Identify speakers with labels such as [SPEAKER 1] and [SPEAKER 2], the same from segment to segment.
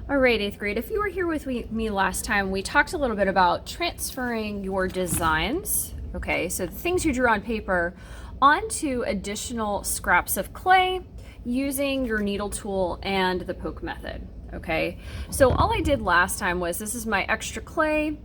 [SPEAKER 1] All right, 8th grade, if you were here with me last time, we talked a little bit about transferring your designs, okay, so the things you drew on paper, onto additional scraps of clay using your needle tool and the poke method, okay? So all I did last time was, this is my extra clay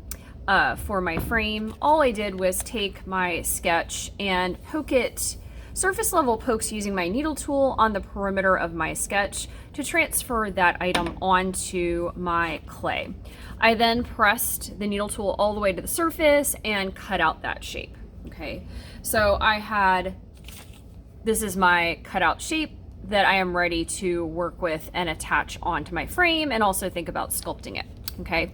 [SPEAKER 1] for my frame. All I did was take my sketch and poke it surface level pokes using my needle tool on the perimeter of my sketch to transfer that item onto my clay. I then pressed the needle tool all the way to the surface and cut out that shape. Okay, so this is my cutout shape that I am ready to work with and attach onto my frame and also think about sculpting it. Okay,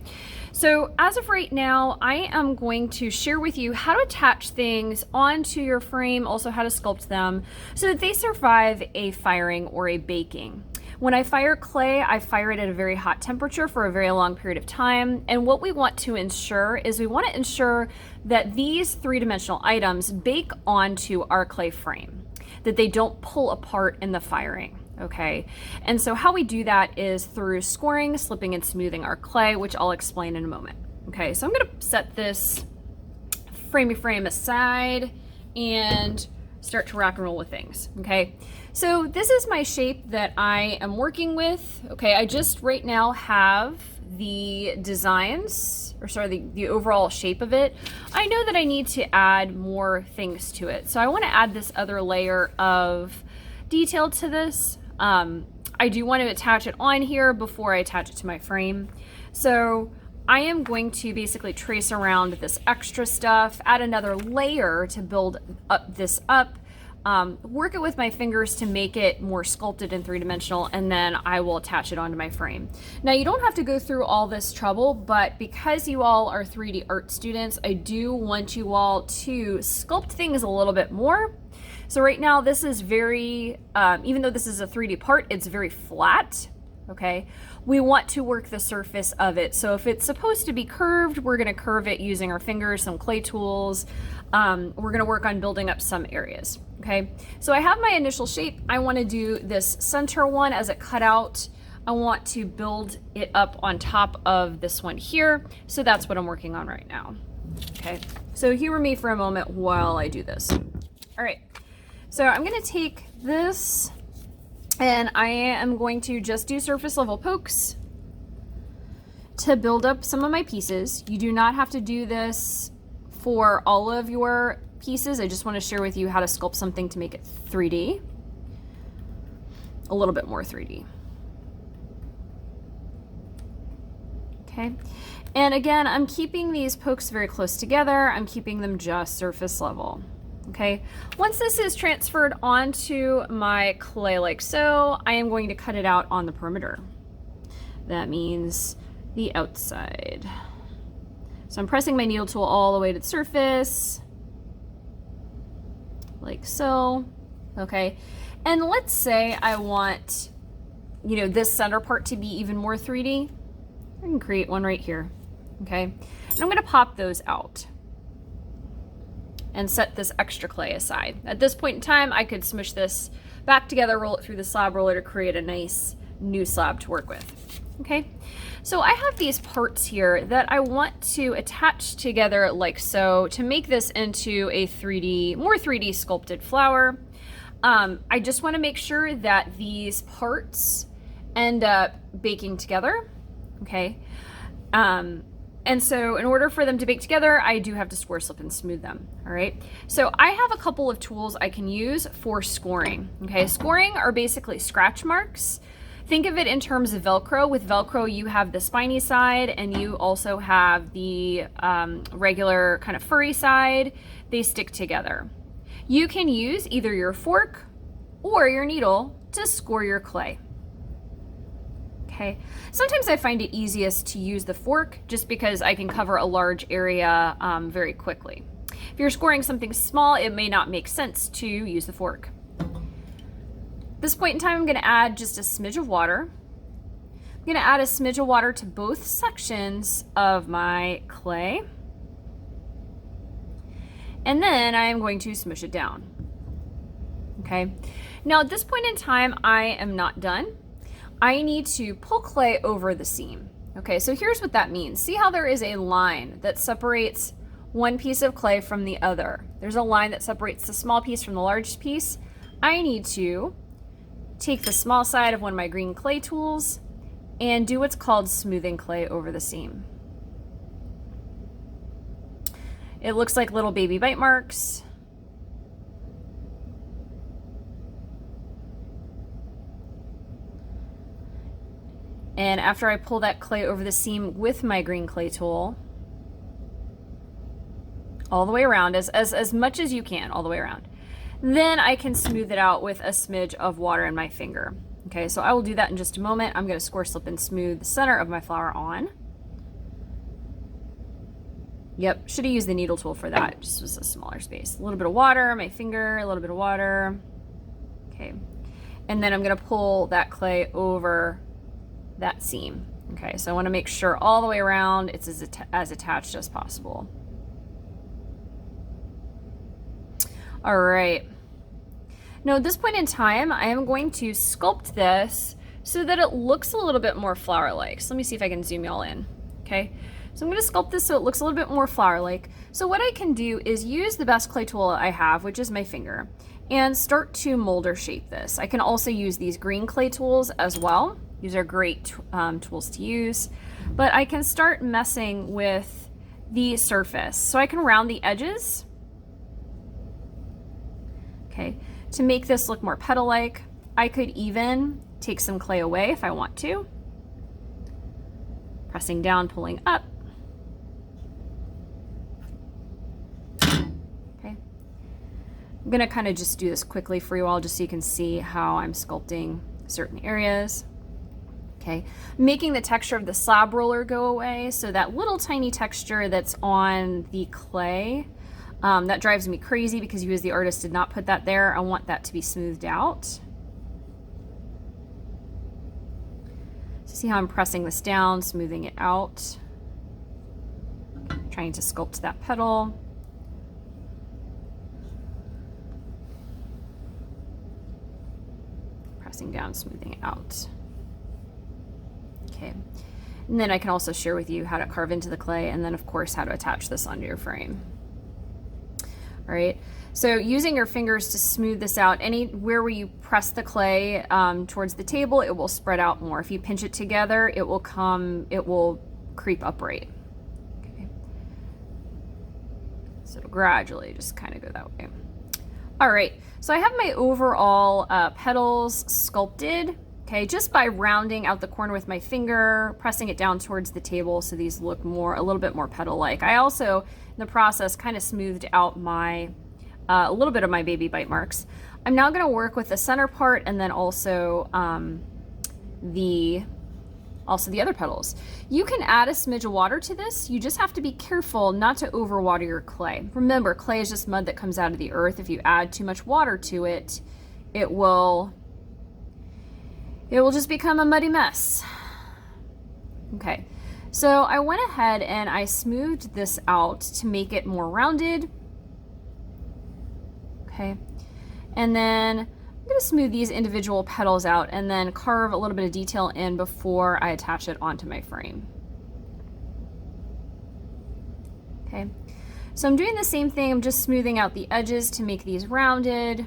[SPEAKER 1] so as of right now, I am going to share with you how to attach things onto your frame, also how to sculpt them so that they survive a firing or a baking. When I fire clay, I fire it at a very hot temperature for a very long period of time. And what we want to ensure is we want to ensure that these three-dimensional items bake onto our clay frame, that they don't pull apart in the firing. Okay, and so how we do that is through scoring, slipping, and smoothing our clay, which I'll explain in a moment. Okay, so I'm gonna set this framey frame aside and start to rock and roll with things. Okay, so this is my shape that I am working with. Okay, I just right now have the designs, or sorry, the overall shape of it. I know that I need to add more things to it, so I want to add this other layer of detail to this. I do want to attach it on here before I attach it to my frame. So I am going to basically trace around this extra stuff, add another layer to build this up, work it with my fingers to make it more sculpted and three-dimensional, and then I will attach it onto my frame. Now, you don't have to go through all this trouble, but because you all are 3D art students, I do want you all to sculpt things a little bit more. So right now this is very, even though this is a 3D part, it's very flat, okay? We want to work the surface of it. So if it's supposed to be curved, we're gonna curve it using our fingers, some clay tools. We're gonna work on building up some areas, okay? So I have my initial shape. I wanna do this center one as a cutout. I want to build it up on top of this one here. So that's what I'm working on right now, okay? So humor me for a moment while I do this. All right. So I'm going to take this and I am going to just do surface level pokes to build up some of my pieces. You do not have to do this for all of your pieces. I just want to share with you how to sculpt something to make it 3D, a little bit more 3D. Okay. And again, I'm keeping these pokes very close together. I'm keeping them just surface level. Okay, once this is transferred onto my clay like so, I am going to cut it out on the perimeter. That means the outside. So I'm pressing my needle tool all the way to the surface, like so, okay? And let's say I want, this center part to be even more 3D. I can create one right here, okay? And I'm gonna pop those out and set this extra clay aside. At this point in time, I could smush this back together, roll it through the slab roller to create a nice new slab to work with. Okay, so I have these parts here that I want to attach together like so to make this into a more 3D sculpted flower. I just want to make sure that these parts end up baking together, okay? And so in order for them to bake together, I do have to score, slip, and smooth them, all right? So I have a couple of tools I can use for scoring, okay? Scoring are basically scratch marks. Think of it in terms of Velcro. With Velcro, you have the spiny side and you also have the regular kind of furry side. They stick together. You can use either your fork or your needle to score your clay. Okay. Sometimes I find it easiest to use the fork just because I can cover a large area very quickly. If you're scoring something small, it may not make sense to use the fork. At this point in time, I'm going to add just a smidge of water. I'm going to add a smidge of water to both sections of my clay. And then I am going to smush it down. Okay. Now at this point in time, I am not done. I need to pull clay over the seam. Okay, so here's what that means. See how there is a line that separates one piece of clay from the other? There's a line that separates the small piece from the large piece. I need to take the small side of one of my green clay tools and do what's called smoothing clay over the seam. It looks like little baby bite marks. And after I pull that clay over the seam with my green clay tool, all the way around, as much as you can, all the way around, then I can smooth it out with a smidge of water in my finger. Okay, so I will do that in just a moment. I'm going to score, slip, and smooth the center of my flower on. Yep, should have used the needle tool for that. It just was a smaller space. A little bit of water, my finger, a little bit of water. Okay, and then I'm going to pull that clay over that seam. Okay, so I want to make sure all the way around it's as attached as possible. All right. Now at this point in time, I am going to sculpt this so that it looks a little bit more flower-like. So let me see if I can zoom y'all in. Okay, so I'm going to sculpt this so it looks a little bit more flower-like. So what I can do is use the best clay tool I have, which is my finger, and start to mold or shape this. I can also use these green clay tools as well. These are great tools to use, but I can start messing with the surface. So I can round the edges, okay, to make this look more petal-like. I could even take some clay away if I want to. Pressing down, pulling up. Okay. I'm gonna kind of just do this quickly for you all just so you can see how I'm sculpting certain areas. Okay, making the texture of the slab roller go away, so that little tiny texture that's on the clay, that drives me crazy because you as the artist did not put that there. I want that to be smoothed out. So see how I'm pressing this down, smoothing it out, trying to sculpt that petal. Pressing down, smoothing it out. Okay, and then I can also share with you how to carve into the clay, and then of course how to attach this onto your frame. All right, so using your fingers to smooth this out, anywhere where you press the clay towards the table, it will spread out more. If you pinch it together, it will creep upright. Okay, so it'll gradually just kind of go that way. All right, so I have my overall petals sculpted. Okay, just by rounding out the corner with my finger, pressing it down towards the table so these look a little bit more petal-like. I also, in the process, kind of smoothed out a little bit of my baby bite marks. I'm now going to work with the center part and then also the other petals. You can add a smidge of water to this. You just have to be careful not to overwater your clay. Remember, clay is just mud that comes out of the earth. If you add too much water to it, it will just become a muddy mess. Okay, so I went ahead and I smoothed this out to make it more rounded. Okay, and then I'm gonna smooth these individual petals out and then carve a little bit of detail in before I attach it onto my frame. Okay, so I'm doing the same thing. I'm just smoothing out the edges to make these rounded.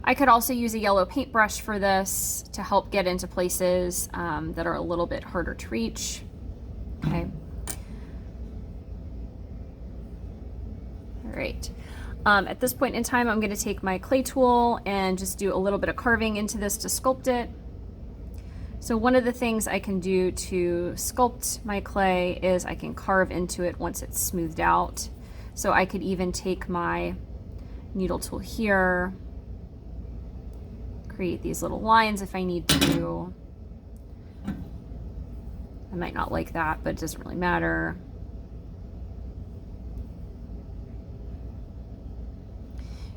[SPEAKER 1] I could also use a yellow paintbrush for this to help get into places that are a little bit harder to reach. Okay. All right. At this point in time, I'm going to take my clay tool and just do a little bit of carving into this to sculpt it. So one of the things I can do to sculpt my clay is I can carve into it once it's smoothed out. So I could even take my needle tool here, create these little lines if I need to. I might not like that, but it doesn't really matter.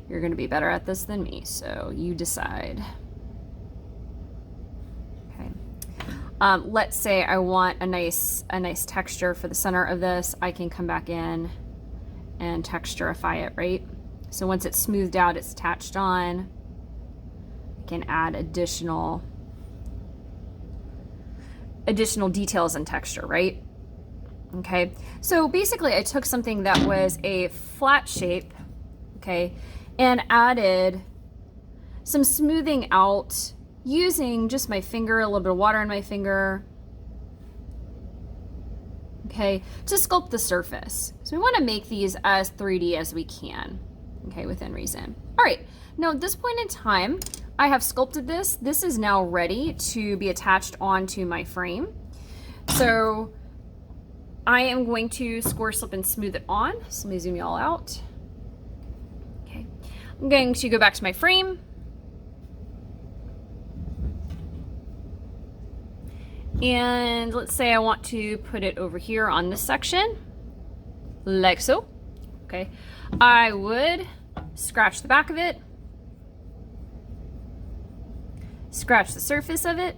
[SPEAKER 1] You're going to be better at this than me, so you decide. Okay. Let's say I want a nice texture for the center of this. I can come back in and texturify it, right? So once it's smoothed out, it's attached on. I can add additional details and texture, right? Okay, so basically I took something that was a flat shape, okay, and added some smoothing out using just my finger, a little bit of water in my finger, okay, to sculpt the surface. So we want to make these as 3D as we can, okay, within reason. All right, now at this point in time, I have sculpted this. This is now ready to be attached onto my frame. So I am going to score slip and smooth it on. So let me zoom you all out. Okay, I'm going to go back to my frame. And let's say I want to put it over here on this section, like so. Okay, I would scratch the back of it, scratch the surface of it,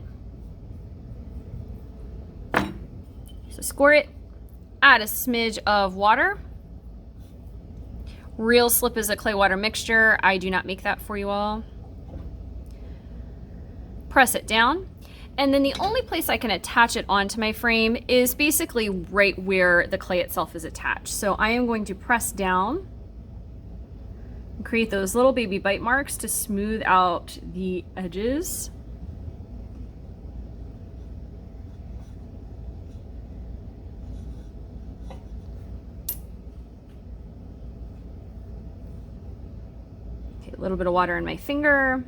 [SPEAKER 1] so score it, add a smidge of water. Real slip is a clay water mixture. I do not make that for you all. Press it down. And then the only place I can attach it onto my frame is basically right where the clay itself is attached. So I am going to press down and create those little baby bite marks to smooth out the edges. Okay, a little bit of water in my finger.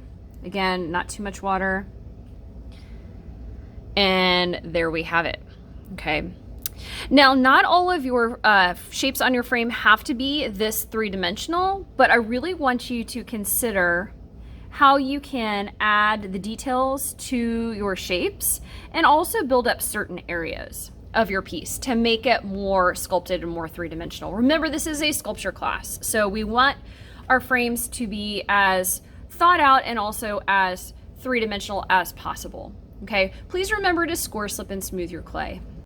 [SPEAKER 1] Again, not too much water. And there we have it. Okay. Now, not all of your shapes on your frame have to be this three-dimensional, but I really want you to consider how you can add the details to your shapes and also build up certain areas of your piece to make it more sculpted and more three-dimensional. Remember, this is a sculpture class, so we want our frames to be as thought out and also as three-dimensional as possible. Okay, please remember to score, slip, and smooth your clay.